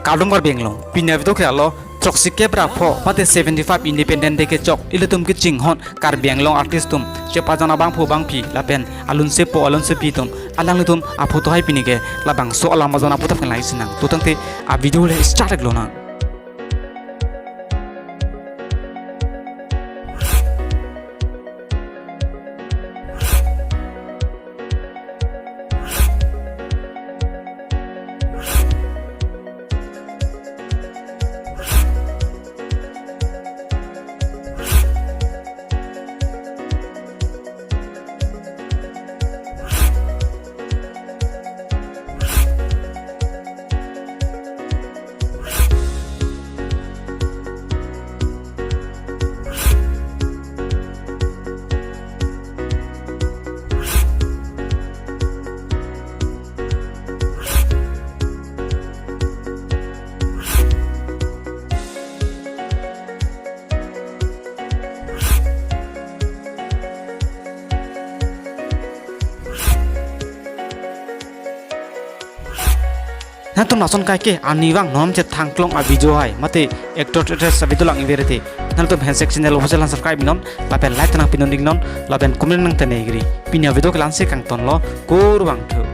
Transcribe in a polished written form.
kadung bar benglong pinya video ke alo chok sikke bra pho mate 75 independent de ke chok ilutum ke jinghon kar benglong artist tum chepa jana bang pho bang pi lapen alun se po alun se pi tum alang lutum a photo hai pinige labang so ala ma jana putak lai sinang tutangte a video le start glona na tum nason kai ke ani wang nom che thang klong a video hai mate actor actress sa video lang iverete nal tum handshake channel official subscribe non lapen like tanang pinon ding non lapen comment nang tane gri pinya video klan se kang ton lo kor wang thu